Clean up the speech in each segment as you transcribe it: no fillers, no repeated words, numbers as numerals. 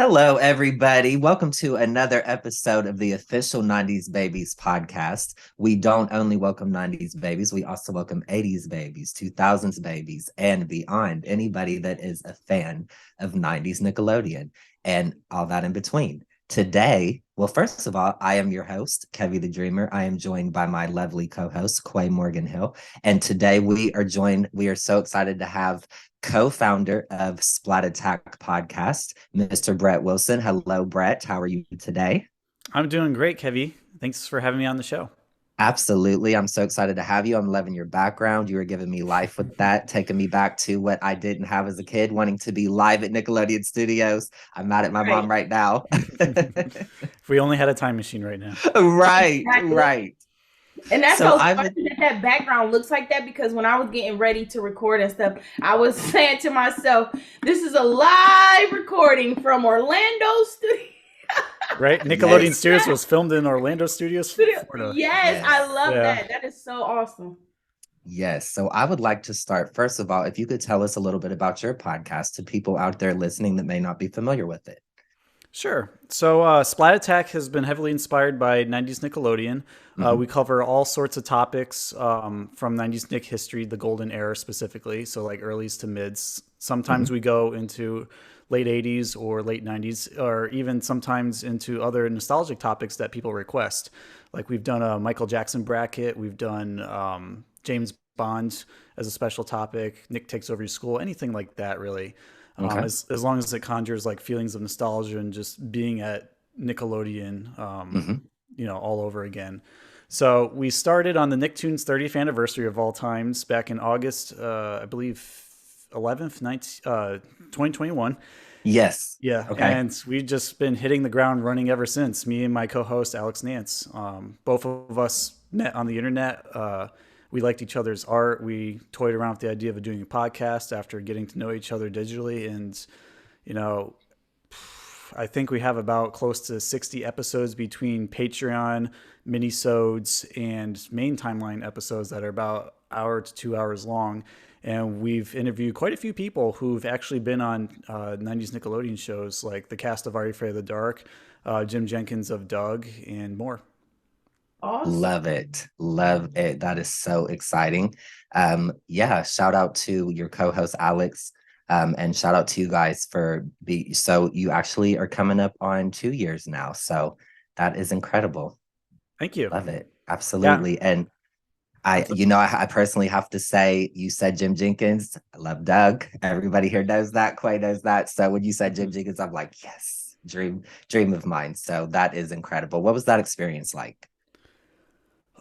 Hello, everybody. Welcome to another episode of the official 90's Babies podcast. We don't only welcome 90's babies, we also welcome 80's babies, 2000's babies, and beyond. Anybody that is a fan of 90's Nickelodeon and all that in between. Today, well, first of all, I am your host, Kevie the Dreamer. I am joined by my lovely co-host, Quay Morgan Hill. And today we are so excited to have co-founder of Spat Attack podcast, Mr. Brett Wilson. Hello, Brett. How are you today? I'm doing great, Kevie. Thanks for having me on the show. Absolutely. I'm so excited to have you. I'm loving your background. You were giving me life with that, taking me back to what I didn't have as a kid, wanting to be live at Nickelodeon Studios. I'm mad at my Right. mom right now. If we only had a time machine right now. Right, Exactly. right. And that's So so I funny would, that background looks like that because when I was getting ready to record and stuff, I was saying to myself, this is a live recording from Orlando studio. Right? Nickelodeon Yes. Studios was filmed in Orlando Studios, Florida. Yes, Yes. I love Yeah. that. That is so awesome. yes. So I would like to start, first of all, if you could tell us a little bit about your podcast to people out there listening that may not be familiar with it. Sure. So, Splat Attack has been heavily inspired by 90's Nickelodeon. Mhm. We cover all sorts of topics from 90's Nick history, the golden era specifically. So, like earlys to mids. Sometimes we go into late 80's or late 90's, or even sometimes into other nostalgic topics that people request. Like we've done a Michael Jackson bracket, we've done James Bond as a special topic, Nick takes over your school, anything like that, really. Okay. As long as it conjures like feelings of nostalgia and just being at Nickelodeon, Mhm. all over again. So we started on the Nicktoons 30th anniversary of all times back in August, I believe 11th, 2021. Yes. Yeah, Okay. and we've just been hitting the ground running ever since. Me and my co-host Alex Nance, both of us met on the internet. We liked each other's art. We toyed around with the idea of doing a podcast after getting to know each other digitally, and you know, I think we have about close to 60 episodes between Patreon minisodes and main timeline episodes that are about hour to 2 hours long. And we've interviewed quite a few people who've actually been on 90's Nickelodeon shows, like the cast of Are You Afraid of the Dark, Jim Jenkins of Doug, and more. Awesome. Love it. Love it. That is so exciting. Yeah, shout out to your co-host Alex. And shout out to you guys for so you actually are coming up on 2 years now. So that is incredible. Thank you. Love it. Yeah, Absolutely. And that's I personally have to say, you said Jim Jenkins. I love Doug. Everybody here knows that. Quay knows that. So when you said Jim Jenkins, I'm like, yes, dream of mine. So that is incredible. What was that experience like?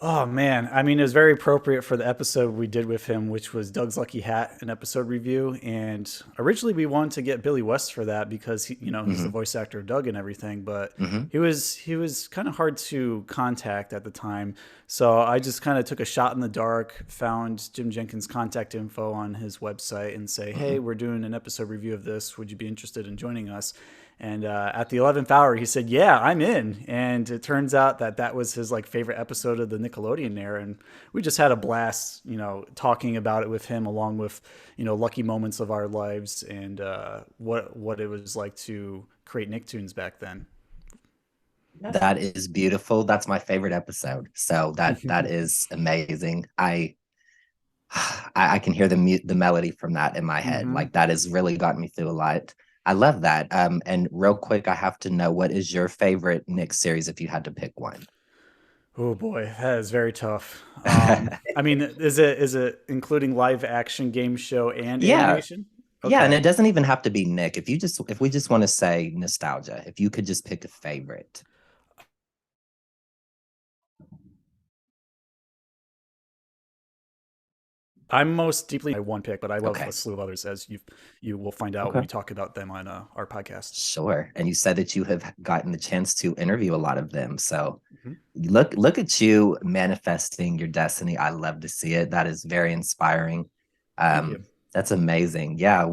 Oh man, I mean, it was very appropriate for the episode we did with him, which was Doug's Lucky Hat, an episode review. And originally, we wanted to get Billy West for that because he's the Hmm. voice actor of Doug and everything. But Hmm. he was kind of hard to contact at the time, so I just kind of took a shot in the dark, found Jim Jenkins' contact info on his website, and say, Hmm. "Hey, we're doing an episode review of this. Would you be interested in joining us?" And at the 11th hour, he said, "Yeah, I'm in." And it turns out that that was his like favorite episode of the Nickelodeon era, and we just had a blast, talking about it with him, along with lucky moments of our lives and what it was like to create Nicktoons back then. That's That is beautiful. That's my favorite episode. So that is amazing. I can hear the melody from that in my head. Hmm. Like that has really gotten me through a lot. I love that. And real quick, I have to know, what is your favorite Nick series if you had to pick one? Oh boy, that is very tough. I mean, is it including live action game show and Yeah, animation? yeah, and Okay. it doesn't even have to be Nick. If we just want to say nostalgia, if you could just pick a favorite. I'm most deeply my one pick, but I love a Okay. slew of others, as you will find out when Okay. we talk about them on our podcast. Sure. And you said that you have gotten the chance to interview a lot of them. So Mhm. look at you manifesting your destiny. I love to see it. That is very inspiring. Thank you. That's amazing. Yeah.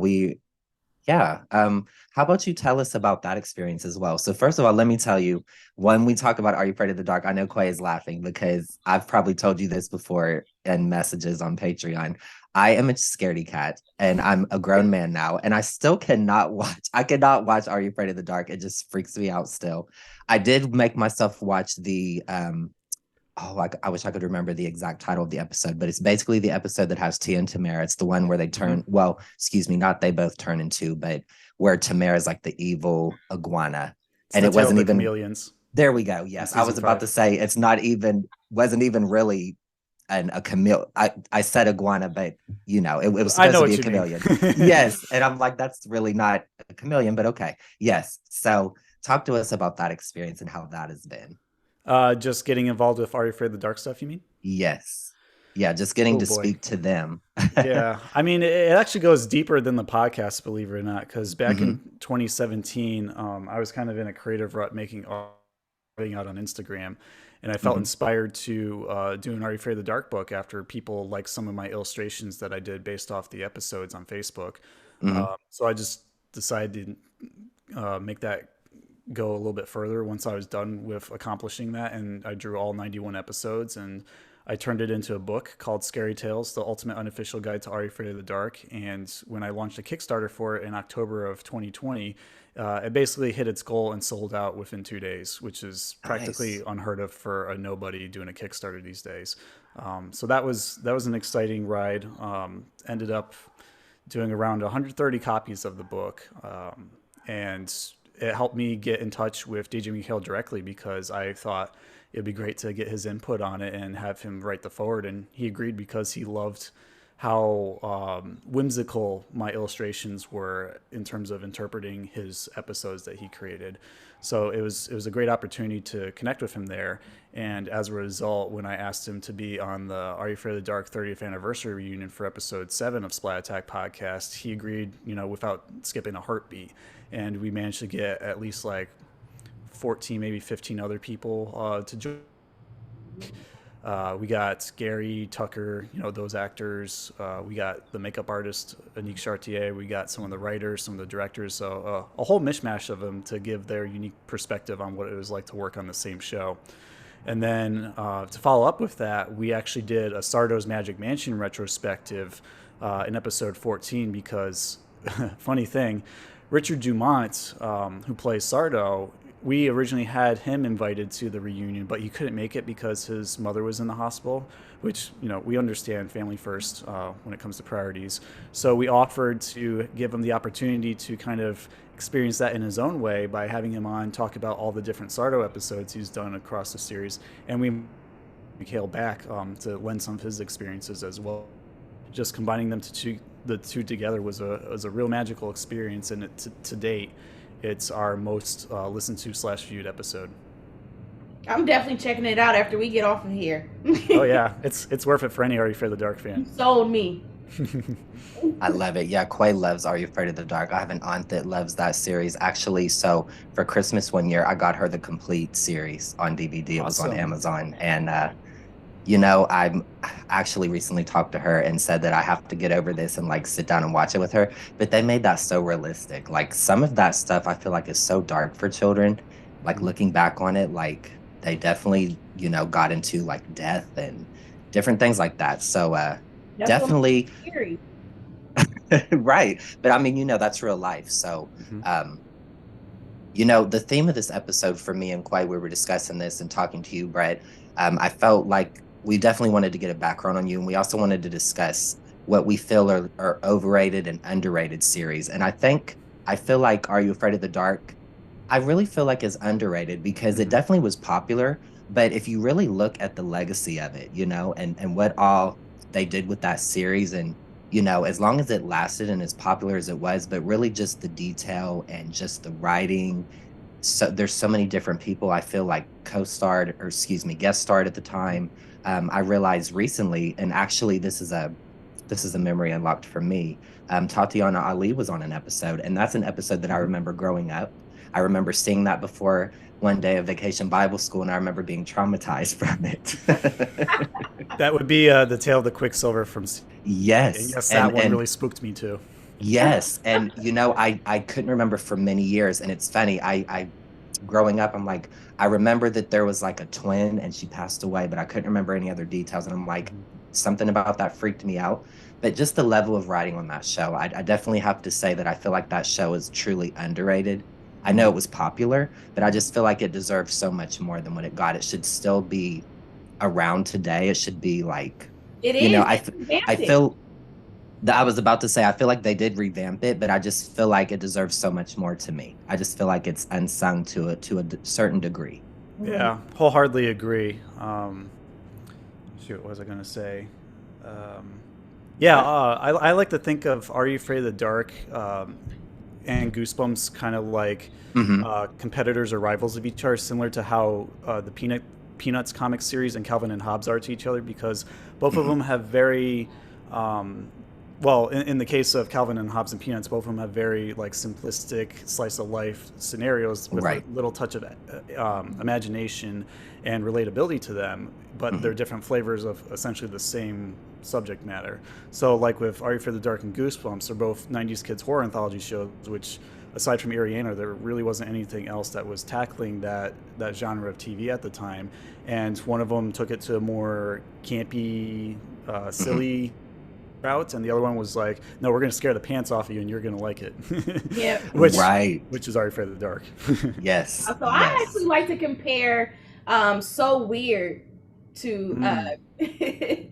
How about you tell us about that experience as well? So first of all, let me tell you, when we talk about Are You Afraid of the Dark, I know Quay is laughing because I've probably told you this before in messages on Patreon. I am a scaredy cat, and I'm a grown man now, and I still cannot watch. I cannot watch Are You Afraid of the Dark? It just freaks me out still. I did make myself watch the I wish I could remember the exact title of the episode, but it's basically the episode that has Tia and Tamara. It's the one where they turn, well, excuse me, not they both turn into, but where Tamara is like the evil iguana. And it wasn't even chameleons. There we go. Yes. I was about to say it's wasn't even really a chameleon. I said iguana, but it was supposed to be a chameleon. Yes. And I'm like, that's really not a chameleon, but okay. Yes. So talk to us about that experience and how that has been. Just getting involved with Are You Afraid of the Dark stuff, you mean? Yes. Yeah, just getting to speak to them. Yeah. I mean, it actually goes deeper than the podcast, believe it or not, because back in 2017, I was kind of in a creative rut making art out on Instagram, and I felt inspired to do an Are You Afraid of the Dark book after people liked some of my illustrations that I did based off the episodes on Facebook. So I just decided to make that go a little bit further once I was done with accomplishing that, and I drew all 91 episodes, and I turned it into a book called Scary Tales, The Ultimate Unofficial Guide to Are You Afraid of the Dark. And when I launched a Kickstarter for it in October of 2020, it basically hit its goal and sold out within 2 days, which is practically unheard of for a nobody doing a Kickstarter these days. So that was an exciting ride. Ended up doing around 130 copies of the book, and it helped me get in touch with DJ Mikhail directly, because I thought it'd be great to get his input on it and have him write the foreword. And he agreed because he loved how whimsical my illustrations were in terms of interpreting his episodes that he created. So it was a great opportunity to connect with him there. And as a result, when I asked him to be on the Are You Afraid of the Dark 30th anniversary reunion for episode 7 of Spat Attack podcast, he agreed, without skipping a heartbeat. And we managed to get at least like 14, maybe 15 other people to join. We got Gary, Tucker, those actors. We got the makeup artist, Anique Chartier. We got some of the writers, some of the directors. So a whole mishmash of them to give their unique perspective on what it was like to work on the same show. And then to follow up with that, we actually did a Sardo's Magic Mansion retrospective in episode 14, because funny thing, Richard Dumont, who plays Sardo, we originally had him invited to the reunion, but he couldn't make it because his mother was in the hospital, which, we understand family first when it comes to priorities. So we offered to give him the opportunity to kind of experience that in his own way by having him on, talk about all the different Sardo episodes he's done across the series. And we Mikhail back to lend some of his experiences as well. Just combining them the two together was a real magical experience, and to date, it's our most listened to / viewed episode. I'm definitely checking it out after we get off of here. Oh yeah, it's worth it for any Are You Afraid of the Dark fan. You sold me. I love it. Yeah, Quay loves Are You Afraid of the Dark? I have an aunt that loves that series. Actually, so for Christmas one year, I got her the complete series on DVD. It was on Amazon, and I actually recently talked to her and said that I have to get over this and like sit down and watch it with her. But they made that so realistic. Like some of that stuff I feel like is so dark for children. Like looking back on it, like they definitely, got into like death and different things like that. So that's definitely scary. Right. But I mean, that's real life. So the theme of this episode for me and Quay, we were discussing this and talking to you, Brett. I felt like we definitely wanted to get a background on you, and we also wanted to discuss what we feel are overrated and underrated series. And I feel like Are You Afraid of the Dark? I really feel like is underrated because it definitely was popular. But if you really look at the legacy of it, and what all they did with that series, and, as long as it lasted and as popular as it was, but really just the detail and just the writing. So there's so many different people I feel like guest starred at the time. I realized recently, and actually this is a memory unlocked for me. Tatiana Ali was on an episode, and that's an episode that I remember growing up. I remember seeing that before one day of Vacation Bible School, and I remember being traumatized from it. That would be the Tale of the Quicksilver from. Yes. And yes, that one really spooked me too. Yes, and I couldn't remember for many years, and it's funny. I growing up, I'm like, I remember that there was like a twin and she passed away, but I couldn't remember any other details. And I'm like, something about that freaked me out. But just the level of writing on that show, I definitely have to say that I feel like that show is truly underrated. I know it was popular, but I just feel like it deserves so much more than what it got. It should still be around today. It should be like, It you know, is. I, They I revamped it. feel that I was about to say, I feel like they did revamp it, but I just feel like it deserves so much more to me. I just feel like it's unsung to a certain degree. Mhm. Yeah, wholeheartedly agree. Shoot, what was I going to say? Um, yeah, I like to think of Are You Afraid of the Dark and Goosebumps kind of like Hmm. competitors or rivals of each other, similar to how the Peanuts comic series and Calvin and Hobbes are to each other, because both of Hmm. them have very um, well, in the case of Calvin and Hobbes and Peanuts, both of them have very like simplistic slice of life scenarios with a Right. little touch of imagination and relatability to them, but they're Hmm. different flavors of essentially the same subject matter. So, like with Are You for the Dark and Goosebumps, they're both '90s kids horror anthology shows, which aside from Ariana, there really wasn't anything else that was tackling that genre of TV at the time. And one of them took it to a more campy, Hmm. silly route, and the other one was like, no, we're going to scare the pants off of you, and you're going to like it, Yeah. which Right. which is Are You Afraid of the Dark? Yes. So I actually Yes. like to compare So Weird to Mm.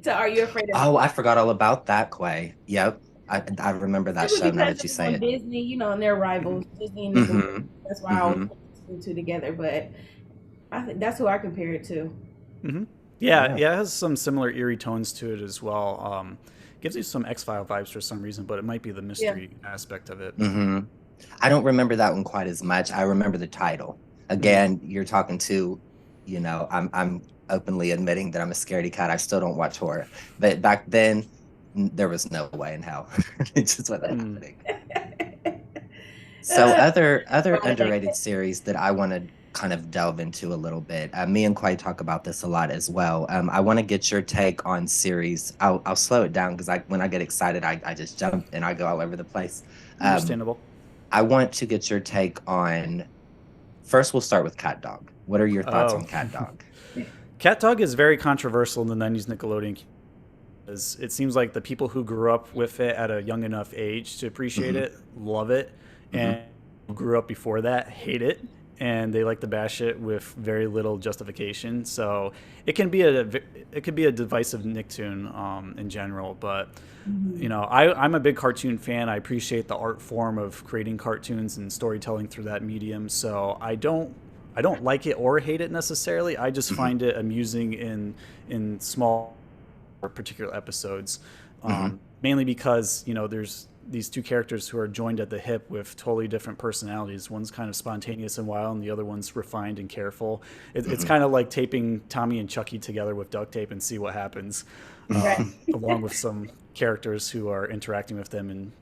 to Are You Afraid of the Oh, I Dark? forgot all about that, Quay. Yep. I remember that Simply show now because that it you was say on it. Disney, and they're rivals, Disney and Nickelodeon. Hmm. That's why I always Hmm. put the two together. But I think that's who I compare it to. Hmm. Yeah, Yeah. yeah, it has some similar eerie tones to it as well. Gives you some X-File vibes for some reason, but it might be the Yeah. mystery aspect of it. Hmm. I don't remember that one quite as much. I remember the title. Hmm. Again, you're talking to, I'm openly admitting that I'm a scaredy cat. I still don't watch horror. But back then, there was no way in hell. It just wasn't Mm. happening. So Uh, other right, like underrated series that I want to kind of delve into a little bit. Me and Quay talk about this a lot as well. I want to get your take on series. I'll slow it down because I when I get excited, I just jump and I go all over the place. Um, Understandable. I want to get your take on. First, we'll start with Cat Dog. What are your thoughts Oh, on Cat Dog? Cat Dog is very controversial in the '90s Nickelodeon. It seems like the people who grew up with it at a young enough age to appreciate Hmm. it love it, Hmm. and who grew up before that hate it, and they like to bash it with very little justification. So it can be it could be a divisive Nicktoon in general. But mhm. I'm a big cartoon fan. I appreciate the art form of creating cartoons and storytelling through that medium. So I don't like it or hate it necessarily. I just Hmm. find it amusing in small or particular episodes, Hmm. mainly because there's these two characters who are joined at the hip with totally different personalities. One's kind of spontaneous and wild, and the other one's refined and careful. It's Hmm. kind of like taping Tommy and Chucky together with duct tape and see what happens, Right. along with some characters who are interacting with them and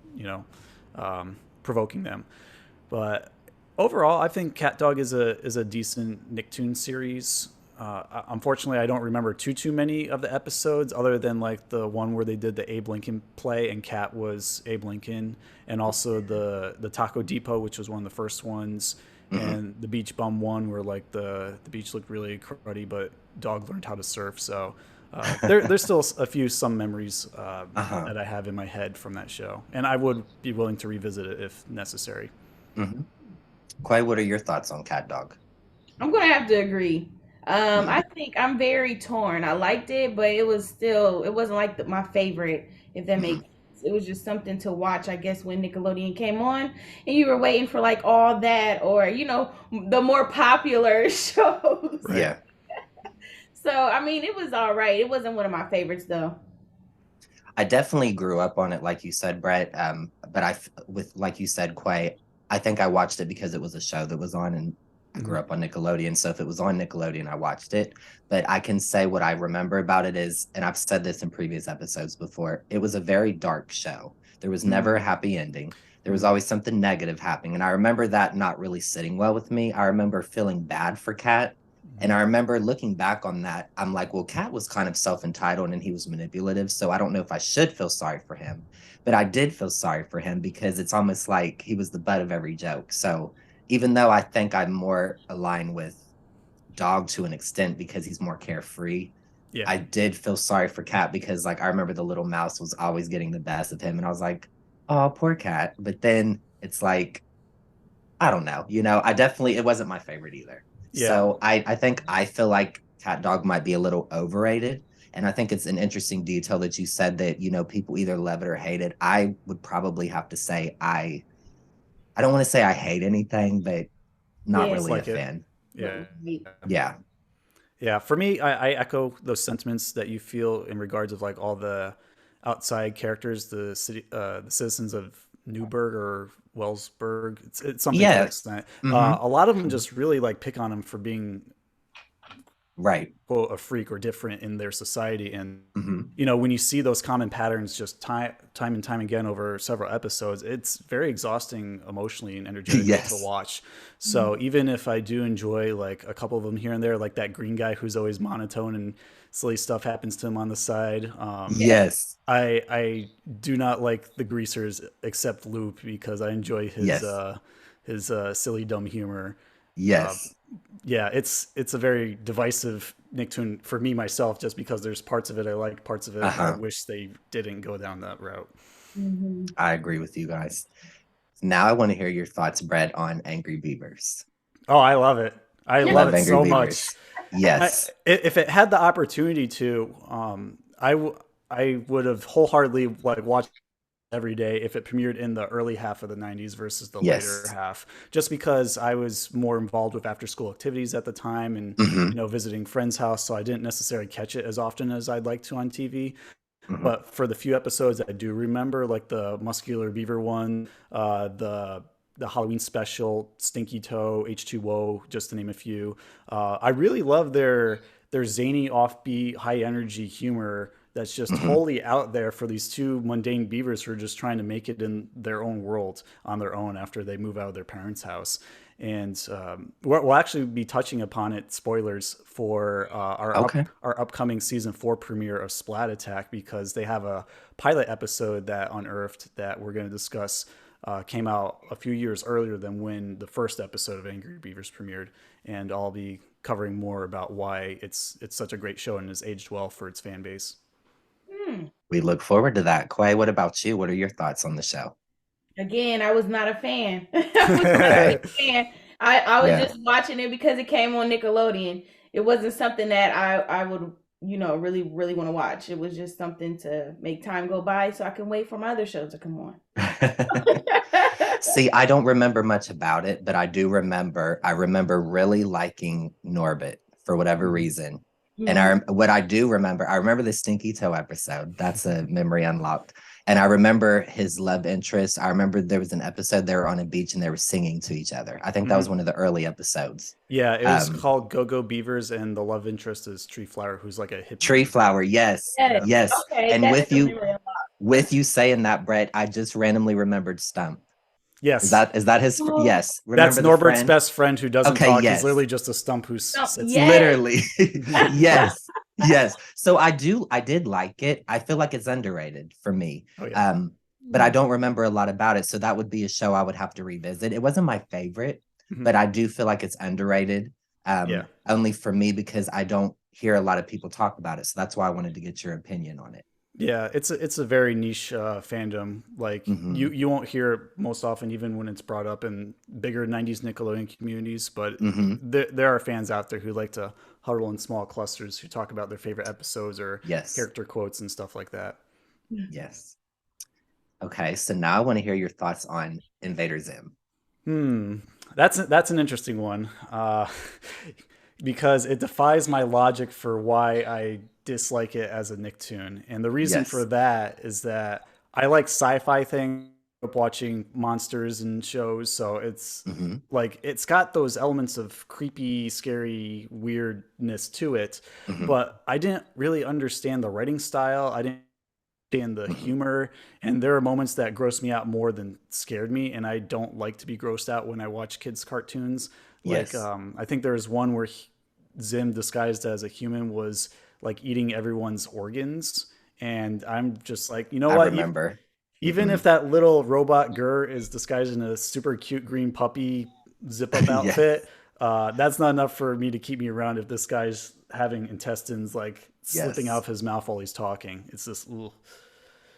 provoking them. But overall, I think Cat Dog is a decent Nicktoon series. Unfortunately, I don't remember too many of the episodes, other than like the one where they did the Abe Lincoln play and Cat was Abe Lincoln, and also the Taco Depot, which was one of the first ones, Hmm. and the Beach Bum one, where like the beach looked really cruddy, but Dog learned how to surf. So there's still some memories Uh-huh. that I have in my head from that show, and I would be willing to revisit it if necessary. Hmm. Quay, what are your thoughts on Cat Dog? I'm gonna have to agree. Hmm. I think I'm very torn. I liked it, but it wasn't like my favorite, if that makes Hmm. sense. It was just something to watch, I guess, when Nickelodeon came on, and you were waiting for like all that, or the more popular shows. Right. Yeah. So I mean, it was all right. It wasn't one of my favorites though. I definitely grew up on it, like you said, Brett. But with like you said, Quay, I think I watched it because it was a show that was on, and I Hmm. grew up on Nickelodeon. So if it was on Nickelodeon, I watched it. But I can say what I remember about it is, and I've said this in previous episodes before, it was a very dark show. There was never a Mm-hmm. happy ending. There was always something negative happening. And I remember that not really sitting well with me. I remember feeling bad for Kat. And I remember looking back on that, I'm like, well, Kat was kind of self entitled and he was manipulative. So I don't know if I should feel sorry for him. But I did feel sorry for him because it's almost like he was the butt of every joke. So even though I think I'm more aligned with Dog to an extent because he's more carefree, Yeah. I did feel sorry for Cat because like I remember the little mouse was always getting the best of him, and I was like, oh, poor Cat. But then it's like, I don't know, I definitely it wasn't my favorite either. Yeah. So I think I feel like Cat Dog might be a little overrated. And I think it's an interesting detail that you said that, people either love it or hate it. I would probably have to say I don't want to say I hate anything, but not Yeah. really a Like it. fan. Yeah. Yeah. Yeah, for me, I echo those sentiments that you feel in regards of like all the outside characters, the citizens of Newburgh or Wellsburg. It's something to that Yeah. extent. Hmm. A lot of them just really like pick on him for being Right. quote a freak or different in their society, and Hmm. when you see those common patterns just time and time again over several episodes, it's very exhausting emotionally and energetically to Yes. watch. So even if I do enjoy like a couple of them here and there, like that green guy who's always monotone and silly stuff happens to him on the side, Yes. I do not like the greasers except Loop because I enjoy Yes. his silly dumb humor. Uh, Yes. yeah, it's a very divisive Nicktoon for me myself, just because there's parts of it I like, parts of it I Uh-huh. wish they didn't go down that route. Mm-hmm. I agree with you guys. Now I want to hear your thoughts, Brett, on Angry Beavers. Oh, I love it. I You love love it Angry so much. Beavers. Yes. If it had the opportunity to, I would have wholeheartedly like watched every day if it premiered in the early half of the 90s versus the later Yes. half, just because I was more involved with after school activities at the time and Hmm. visiting friends' house, so I didn't necessarily catch it as often as I'd like to on TV. Hmm. But for the few episodes I do remember, like the Muscular Beaver one, the Halloween special, Stinky Toe, H2O, just to name a few, I really love their zany, offbeat, high energy humor that's just Hmm. wholly out there for these two mundane beavers who are just trying to make it in their own world on their own after they move out of their parents' house. And we'll actually be touching upon it. Spoilers for Okay. our upcoming season 4 premiere of Splat Attack, because they have a pilot episode that unearthed that we're going to discuss. Came out a few years earlier than when the first episode of Angry Beavers premiered, and I'll be covering more about why it's such a great show and has aged well for its fan base. Hmm. We look forward to that. Quay, what about you? What are your thoughts on the show? Again, I was not a fan. I was not a Okay. big fan. I was Yeah. just watching it because it came on Nickelodeon. It wasn't something that I would, really, really want to watch. It was just something to make time go by so I can wait for my other shows to come on. See, I don't remember much about it, but I remember really liking Norbit for whatever Mhm. reason. And Mhm. what I do remember, I remember the Stinky Toe episode. That's a memory unlocked. And I remember his love interest. I remember there was an episode they were on a beach and they were singing to each other. I think that was Mhm. one of the early episodes. Yeah, it was Um, called Go Go Beavers, and the love interest is Tree Flower, who's like a hippie Tree beaver. Flower, yes, Yes. Yeah. yes. Okay, And that's with the you, memory. with you saying that, Brett, I just randomly remembered Stump. Is Yes. that is that his? Oh, Yes. That's Remember the Norbert's friend? best friend who doesn't Okay. talk. He's Yes. literally just a stump who no, sits there. yes. Literally. Yes. Yes. So I did like it. I feel like it's underrated for me. Oh yeah. But I don't remember a lot about it. So that would be a show I would have to revisit. It wasn't my favorite, Mhm. but I do feel like it's underrated. Yeah. Only for me because I don't hear a lot of people talk about it. So that's why I wanted to get your opinion on it. Yeah, it's a very niche fandom. Like Hmm. you won't hear it most often, even when it's brought up in bigger '90s Nickelodeon communities. But Hmm. there are fans out there who like to huddle in small clusters who talk about their favorite episodes or Yes. character quotes and stuff like that. Yes. Okay. So now I want to hear your thoughts on Invader Zim. Hmm, that's an interesting one, because it defies my logic for why I dislike it as a Nicktoon, and the reason for Yes. that is that I like sci-fi things. Up watching monsters and shows, so it's Hmm. like it's got those elements of creepy, scary weirdness to it, Hmm. but I didn't really understand the writing style. I didn't understand the Hmm. humor, and there are moments that gross me out more than scared me, and I don't like to be grossed out when I watch kids cartoons. Like Yes. I think there was one where Zim disguised as a human was like eating everyone's organs, and I'm just like, you know I what, remember. even Hmm. if that little robot Gur is disguised in a super cute green puppy zip up Yes. outfit, that's not enough for me to keep me around if this guy's having intestines like slipping Yes. out of his mouth while he's talking. It's just ugh.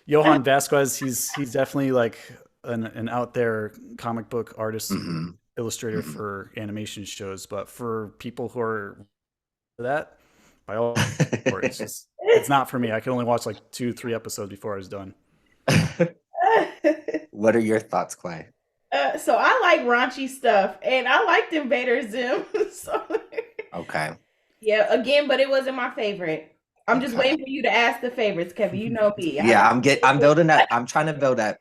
Johan Vasquez. He's definitely like an out there comic book artist and illustrator for animation shows. But for people who are that, by all, it's not for me. I could only watch like 2-3 episodes before I was done. What are your thoughts, Clay? So I like raunchy stuff, and I liked Invader Zim. So Okay. yeah, again, but it wasn't my favorite. I'm just waiting for you to ask the favorites, Kevin. You know me. Yeah, I'm building up. I'm trying to build up.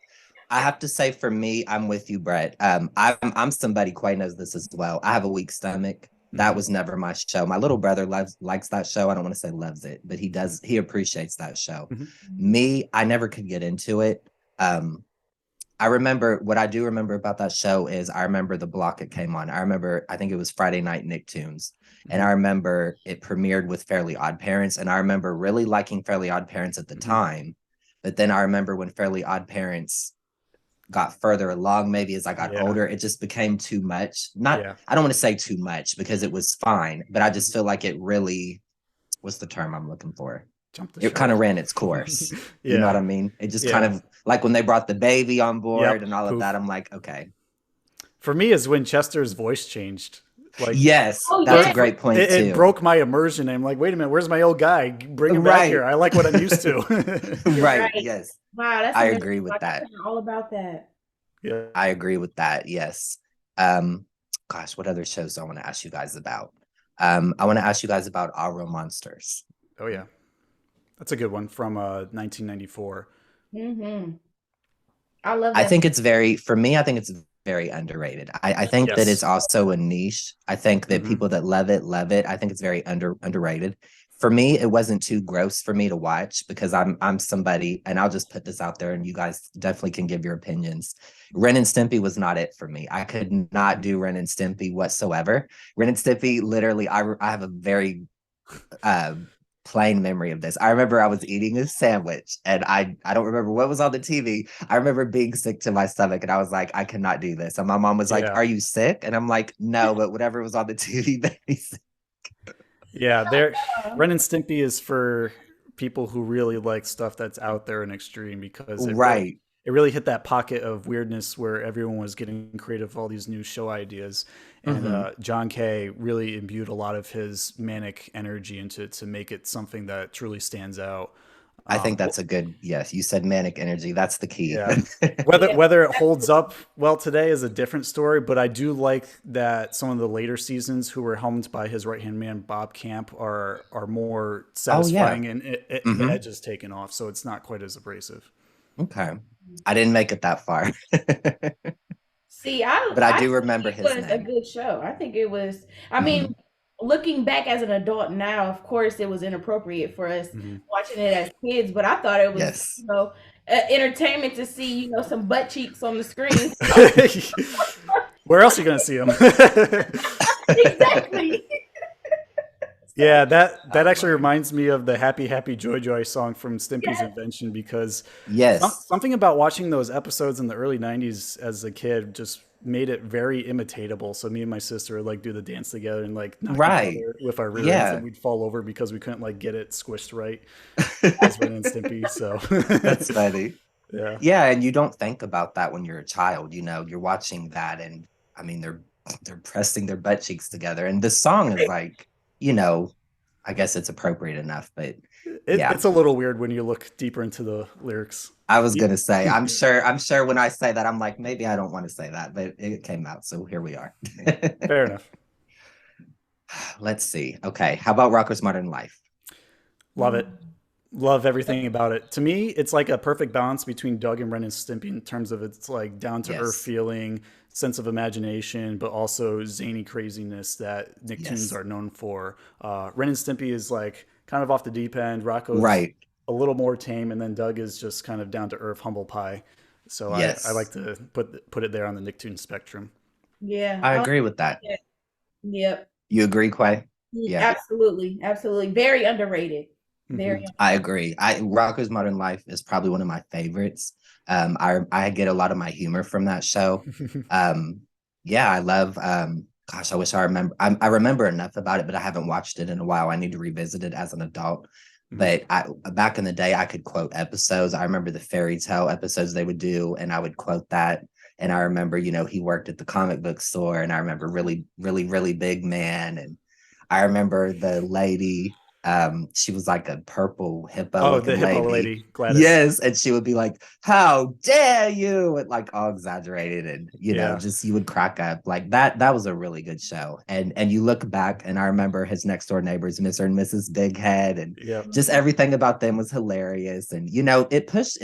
I have to say, for me, I'm with you, Brett. I'm somebody. Quay knows this as well. I have a weak stomach. That was never my show. My little brother likes that show. I don't want to say loves it, but he does. He appreciates that show. Me, I never could get into it. I remember what I do remember about that show is I remember the block it came on. I think it was Friday Night Nicktoons. And I remember it premiered with Fairly Odd Parents. And I remember really liking Fairly Odd Parents at the time. But then I remember when Fairly Odd Parents got further along, maybe as I got older, it just became too much. I don't want to say too much because it was fine, but I just feel like it really, what's the term I'm looking for? It kind of ran its course. You know what I mean? It just kind of, like when they brought the baby on board and all of that, I'm like, okay. For me, is when Chester's voice changed. Like, yes, that's a great point too. It broke my immersion. I'm like, wait a minute, where's my old guy? Bring him back here. I like what I'm used to. Right. Yes. Wow, that's I agree with that. All about that. Yeah, I agree with that. Yes. Gosh, what other shows do I want to ask you guys about? I want to ask you guys about Our Real Monsters. Oh yeah, that's a good one from 1994. I love that. I think it's very underrated. I think that it's also a niche. I think that people that love it. I think it's very underrated. For me, it wasn't too gross for me to watch because I'm somebody, and I'll just put this out there and you guys definitely can give your opinions. Ren and Stimpy was not it for me. I could not do Ren and Stimpy whatsoever. Ren and Stimpy, literally, I have a very plain memory of this. I remember I was eating a sandwich and I don't remember what was on the TV. I remember being sick to my stomach and I was like, I cannot do this. And my mom was like, are you sick? And I'm like, no, but whatever was on the TV made me sick. Yeah, Ren and Stimpy is for people who really like stuff that's out there and extreme because it really hit that pocket of weirdness where everyone was getting creative with all these new show ideas. And John Kay really imbued a lot of his manic energy into to make it something that truly stands out. I think that's a good, yes, you said manic energy. That's the key. Yeah. Whether it holds up well today is a different story, but I do like that some of the later seasons who were helmed by his right-hand man, Bob Camp, are more satisfying and the edge is taken off. So it's not quite as abrasive. Okay. I didn't make it that far. See, but I do remember his name. It was a good show. I think it was, I mean, looking back as an adult now, of course, it was inappropriate for us watching it as kids, but I thought it was, you know, entertainment to see, you know, some butt cheeks on the screen. Where else are you going to see them? Exactly. Yeah, that actually reminds me of the Happy Happy Joy Joy song from Stimpy's Invention because something about watching those episodes in the early 90s as a kid just made it very imitatable. So me and my sister would like do the dance together and like knock each other with our rear ends and we'd fall over because we couldn't like get it squished right as Ren and Stimpy. So that's funny. Yeah. Yeah, and you don't think about that when you're a child, you know, you're watching that and I mean they're pressing their butt cheeks together and the song is like, you know, I guess it's appropriate enough, but it's a little weird when you look deeper into the lyrics. I was gonna say, I'm sure when I say that, I'm like, maybe I don't want to say that, but it came out, so here we are. Fair enough. Let's see. Okay, how about Rocko's Modern Life? Love it. Love everything about it. To me, it's like a perfect balance between Doug and Ren and Stimpy in terms of its like down to earth feeling, sense of imagination, but also zany craziness that Nicktoons are known for. Ren and Stimpy is like kind of off the deep end. Rocko's a little more tame, and then Doug is just kind of down to earth, humble pie. So I like to put it there on the Nicktoons spectrum. Yeah, I agree with that. Yep. You agree, Quay? Yeah, absolutely, very underrated. I agree. Rocko's Modern Life is probably one of my favorites. I get a lot of my humor from that show. I love gosh, I wish I remember. I remember enough about it, but I haven't watched it in a while. I need to revisit it as an adult. But back in the day, I could quote episodes. I remember the fairy tale episodes they would do, and I would quote that. And I remember, he worked at the comic book store, and I remember really, really, really big man. And I remember the lady, she was like a purple hippo Oh, the looking hippo lady. lady, Gladys. Yes, and she would be like, "How dare you?" and like all exaggerated, and Yeah. just you would crack up. Like that was a really good show. And you look back, and I remember his next door neighbors, Mr. and Mrs. Big Head, and Yep. just everything about them was hilarious. And it pushed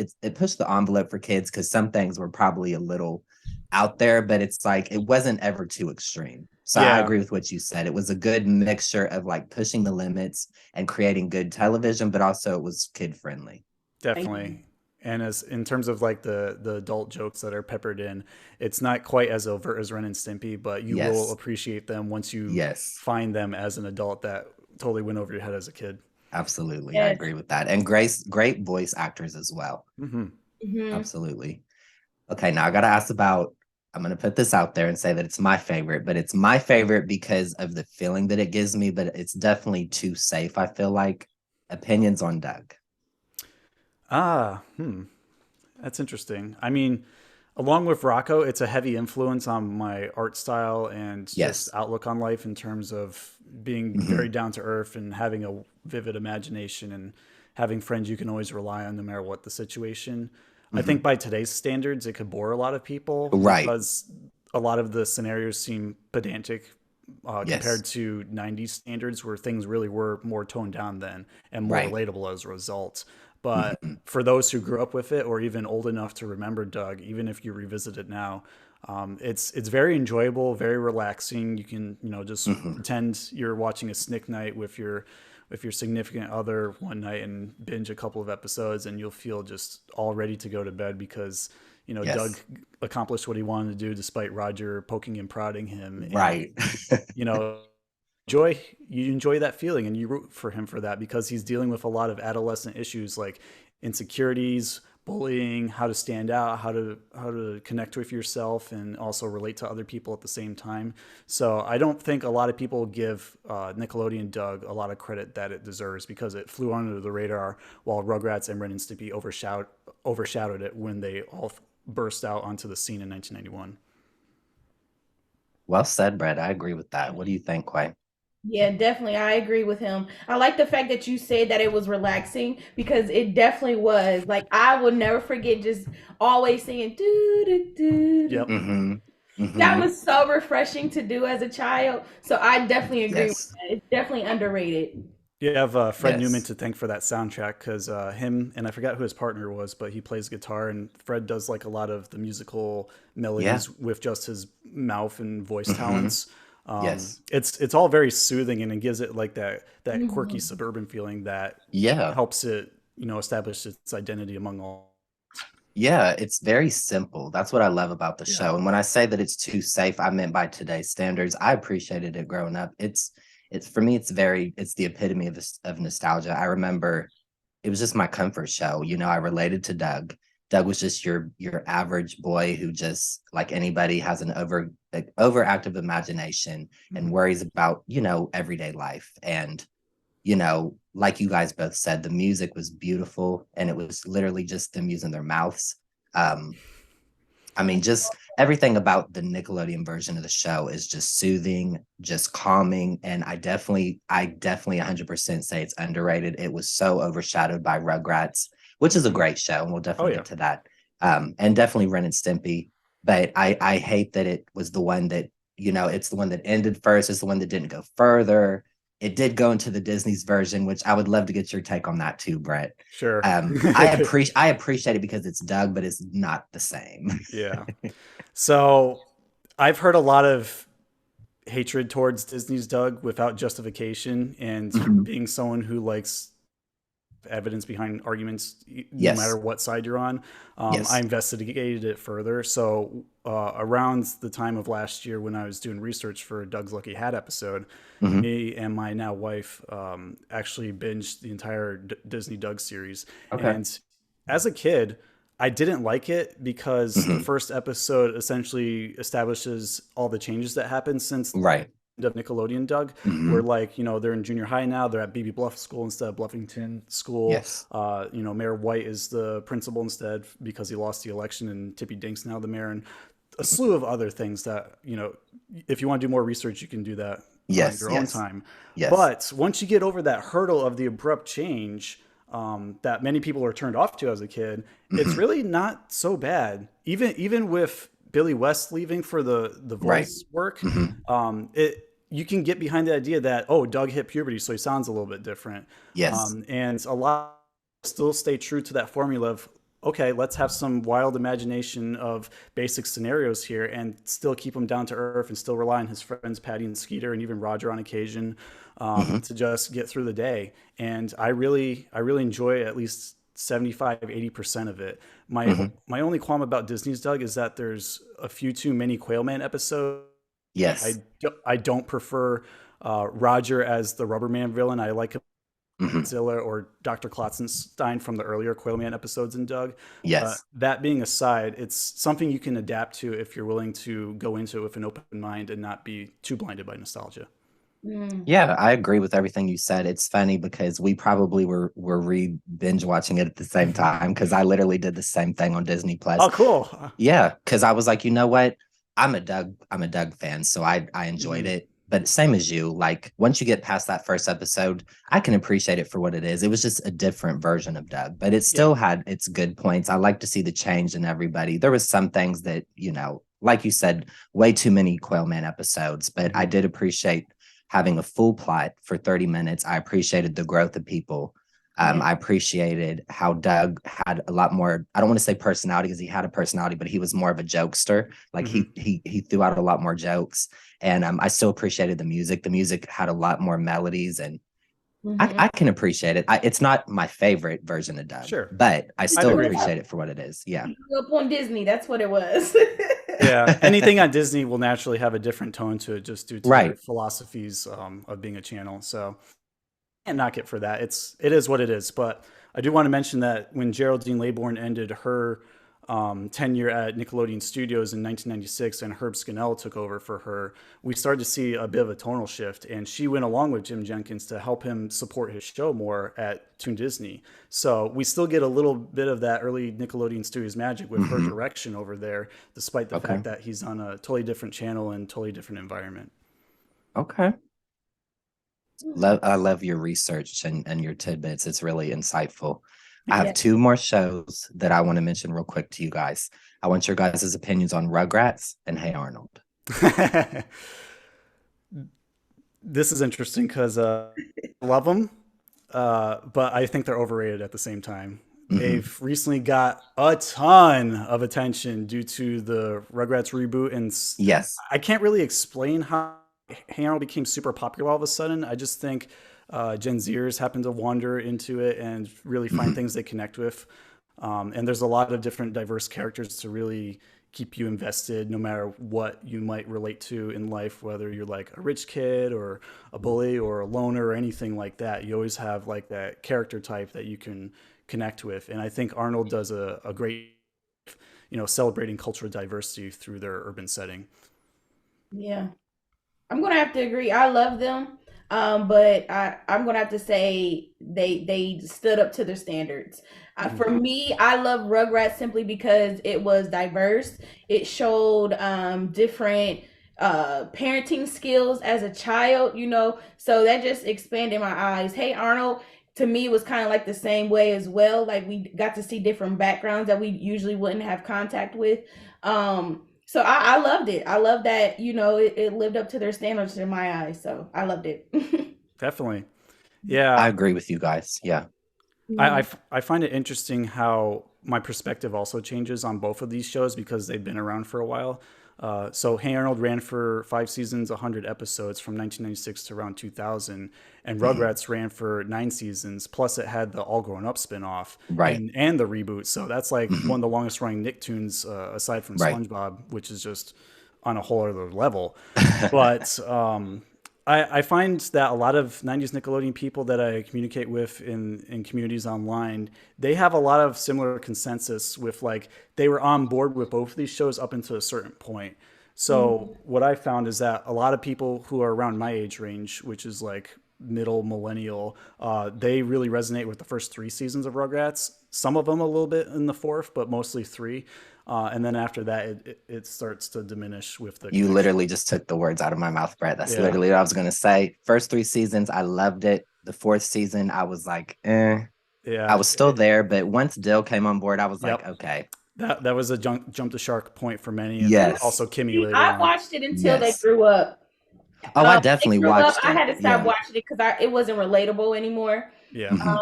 the envelope for kids because some things were probably a little out there, but it's like it wasn't ever too extreme. So I Yeah. agree with what you said. It was a good mixture of like pushing the limits and creating good television, but also it was kid friendly. Definitely. And as in terms of like the adult jokes that are peppered in, it's not quite as overt as Ren and Stimpy, but you Yes. will appreciate them once you Yes. find them as an adult that totally went over your head as a kid. Absolutely. I agree with that. And great voice actors as well. Absolutely. Okay, now I got to ask about, I'm going to put this out there and say that it's my favorite, but it's my favorite because of the feeling that it gives me, but it's definitely too safe, I feel like. Opinions on Doug. That's interesting. I mean, along with Rocco, it's a heavy influence on my art style and Yes. just outlook on life in terms of being very down to earth and having a vivid imagination and having friends you can always rely on no matter what the situation. I think by today's standards, it could bore a lot of people Right. because a lot of the scenarios seem pedantic Yes. compared to 90s standards where things really were more toned down then and more Right. relatable as a result. But for those who grew up with it or even old enough to remember Doug, even if you revisit it now, it's very enjoyable, very relaxing. You can just pretend you're watching a Snick night with your significant other one night and binge a couple of episodes, and you'll feel just all ready to go to bed because Yes. Doug accomplished what he wanted to do despite Roger poking and prodding him. And, Right. you enjoy that feeling and you root for him for that because he's dealing with a lot of adolescent issues like insecurities, bullying, how to stand out, how to connect with yourself and also relate to other people at the same time. So I don't think a lot of people give Nickelodeon Doug a lot of credit that it deserves because it flew under the radar while Rugrats and Ren and Stimpy overshadowed it when they all burst out onto the scene in 1991. Well said, Brett. I agree with that. What do you think, Quay? Yeah, definitely. I agree with him. I like the fact that you said that it was relaxing because it definitely was. Like I will never forget just always singing do do do. Yep. That was so refreshing to do as a child. So I definitely agree with Yes. that. It's definitely underrated. You have Fred Yes. Newman to thank for that soundtrack because him and I forgot who his partner was, but he plays guitar and Fred does like a lot of the musical melodies with just his mouth and voice talents. Yes. It's all very soothing and it gives it like that quirky suburban feeling that Yeah. helps it establish its identity among all. Yeah, it's very simple. That's what I love about the show. And when I say that it's too safe, I meant by today's standards. I appreciated it growing up. It's for me, it's the epitome of nostalgia. I remember it was just my comfort show. I related to Doug. Doug was just your average boy who just like anybody has an overactive imagination and worries about, everyday life. And like you guys both said, the music was beautiful and it was literally just them using their mouths. I mean, just everything about the Nickelodeon version of the show is just soothing, just calming. And I definitely 100% say it's underrated. It was so overshadowed by Rugrats, which is a great show. And we'll definitely get to that. And definitely Ren and Stimpy. But I hate that it was the one that, it's the one that ended first. It's the one that didn't go further. It did go into the Disney's version, which I would love to get your take on that too, Brett. Sure. I appreciate it because it's Doug, but it's not the same. Yeah. So I've heard a lot of hatred towards Disney's Doug without justification and being someone who likes evidence behind arguments no matter what side you're on. I investigated it further. So around the time of last year when I was doing research for Doug's Lucky Hat episode, me and my now wife actually binged the entire Disney Doug series. And as a kid, I didn't like it because the first episode essentially establishes all the changes that happened since Right. of Nickelodeon, Doug, where like, they're in junior high now, they're at BB Bluff School instead of Bluffington School. Yes. Mayor White is the principal instead because he lost the election, and Tippy Dink's now the mayor, and a slew of other things that, if you want to do more research, you can do that on your own time. Yes. But once you get over that hurdle of the abrupt change that many people are turned off to as a kid, it's really not so bad. Even with Billy West leaving for the voice work, you can get behind the idea that, Doug hit puberty, so he sounds a little bit different. Yes. And a lot still stay true to that formula of, okay, let's have some wild imagination of basic scenarios here and still keep him down to earth and still rely on his friends Patty and Skeeter and even Roger on occasion to just get through the day. And I really enjoy at least 75-80% of it. My only qualm about Disney's, Doug, is that there's a few too many Quailman episodes. Yes. I don't prefer Roger as the Rubberman villain. I like him Zilla or Dr. Klotzenstein from the earlier Quailman episodes in Doug. Yes. That being aside, it's something you can adapt to if you're willing to go into it with an open mind and not be too blinded by nostalgia. Yeah, I agree with everything you said. It's funny because we probably were binge watching it at the same time, because I literally did the same thing on Disney Plus. Oh, cool. Yeah, because I was like, you know what? I'm a Doug fan, so I enjoyed it. But same as you, like once you get past that first episode, I can appreciate it for what it is. It was just a different version of Doug, but it still had its good points. I like to see the change in everybody. There was some things that, like you said, way too many Quailman episodes, but I did appreciate having a full plot for 30 minutes. I appreciated the growth of people. I appreciated how Doug had a lot more, I don't want to say personality because he had a personality, but he was more of a jokester. Like he threw out a lot more jokes. And I still appreciated the music. The music had a lot more melodies, and I can appreciate it. It's not my favorite version of Doug, but I still appreciate it for what it is. Yeah. Up on Disney, that's what it was. Yeah, anything on Disney will naturally have a different tone to it just due to their philosophies of being a channel. So can't knock it for that. It is what it is. But I do want to mention that when Geraldine Laybourne ended her tenure at Nickelodeon Studios in 1996 and Herb Scannell took over for her, we started to see a bit of a tonal shift, and she went along with Jim Jenkins to help him support his show more at Toon Disney. So we still get a little bit of that early Nickelodeon Studios magic with her direction over there, despite the fact that he's on a totally different channel and totally different environment. Okay. I love your research and your tidbits. It's really insightful. I have two more shows that I want to mention real quick to you guys. I want your guys' opinions on Rugrats and Hey Arnold. This is interesting because I love them, but I think they're overrated at the same time. They've recently got a ton of attention due to the Rugrats reboot. And I can't really explain how Hey Arnold became super popular all of a sudden. I just think Gen Zers happen to wander into it and really find things they connect with. And there's a lot of different diverse characters to really keep you invested, no matter what you might relate to in life, whether you're like a rich kid or a bully or a loner or anything like that. You always have like that character type that you can connect with. And I think Arnold does a great, celebrating cultural diversity through their urban setting. Yeah. I'm going to have to agree. I love them. But I'm going to have to say they stood up to their standards. For me, I love Rugrats simply because it was diverse. It showed different parenting skills as a child, so that just expanded my eyes. Hey Arnold, to me, was kind of like the same way as well. Like we got to see different backgrounds that we usually wouldn't have contact with. So I loved it. I love that, it lived up to their standards in my eyes. So I loved it. Definitely. Yeah. I agree with you guys. Yeah. I find it interesting how my perspective also changes on both of these shows because they've been around for a while. So Hey Arnold ran for 5 seasons, 100 episodes from 1996 to around 2000. And Rugrats ran for 9 seasons. Plus it had the All Grown Up spinoff and the reboot. So that's like one of the longest running Nicktoons aside from SpongeBob, which is just on a whole other level. But I find that a lot of 90s Nickelodeon people that I communicate with in communities online, they have a lot of similar consensus with, like, they were on board with both of these shows up until a certain point. So what I found is that a lot of people who are around my age range, which is like middle millennial, they really resonate with the first 3 seasons of Rugrats. Some of them a little bit in the fourth, but mostly 3. And then after that, it starts to diminish with the. You literally just took the words out of my mouth, Brett. That's Yeah. literally what I was going to say. First 3 seasons, I loved it. The 4th season, I was like, eh. Yeah. I was still there, but once Dill came on board, I was Yep. like, okay. That was a jump the shark point for many. And Yes. also Kimmy later I on. watched it until they grew up. Oh, I definitely watched it. I had to stop watching it because it wasn't relatable anymore. Yeah.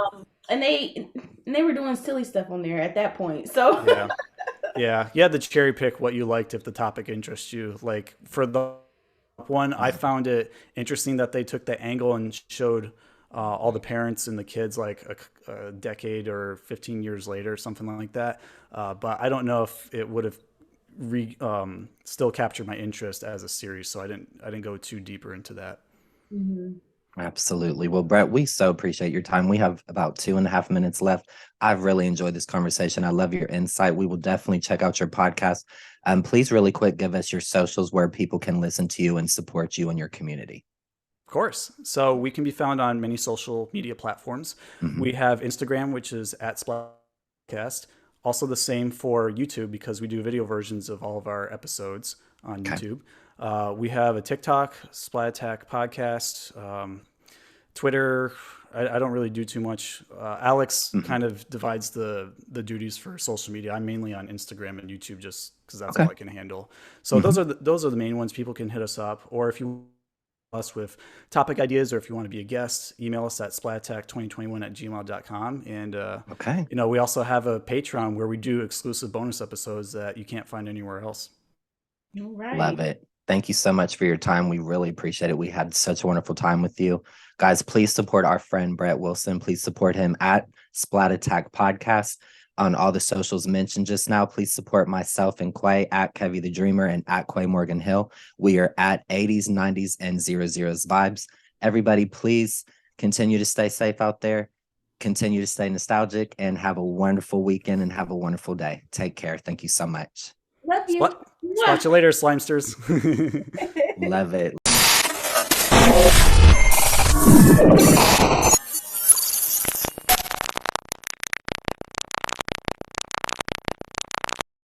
And they were doing silly stuff on there at that point. So yeah, you had to cherry pick what you liked if the topic interests you. Like for the one, I found it interesting that they took the angle and showed all the parents and the kids like a decade or 15 years later, something like that. But I don't know if it would have still captured my interest as a series, so I didn't go too deeper into that. Absolutely. Well, Brett, we so appreciate your time. We have about 2.5 minutes left. I've really enjoyed this conversation. I love your insight. We will definitely check out your podcast. Please, really quick, give us your socials where people can listen to you and support you and your community. Of course. So we can be found on many social media platforms. We have Instagram, which is @Splat. Also the same for YouTube because we do video versions of all of our episodes on YouTube. We have a TikTok, Spat Attack podcast, Twitter. I don't really do too much. Alex kind of divides the duties for social media. I'm mainly on Instagram and YouTube just because that's all I can handle. So those are the main ones. People can hit us up, or if you us with topic ideas, or if you want to be a guest, email us at spatattack2021@gmail.com. And we also have a Patreon where we do exclusive bonus episodes that you can't find anywhere else. All right. Love it. Thank you so much for your time. We really appreciate it. We had such a wonderful time with you. Guys, please support our friend Brett Wilson. Please support him at Splat Attack Podcast on all the socials mentioned just now. Please support myself and Quia at Kevie the Dreamer and at Quia Morgan Hill. We are at 80s, 90s, and 00s vibes. Everybody, please continue to stay safe out there. Continue to stay nostalgic and have a wonderful weekend and have a wonderful day. Take care. Thank you so much. Love you. Spot you later, Slimesters. Love it.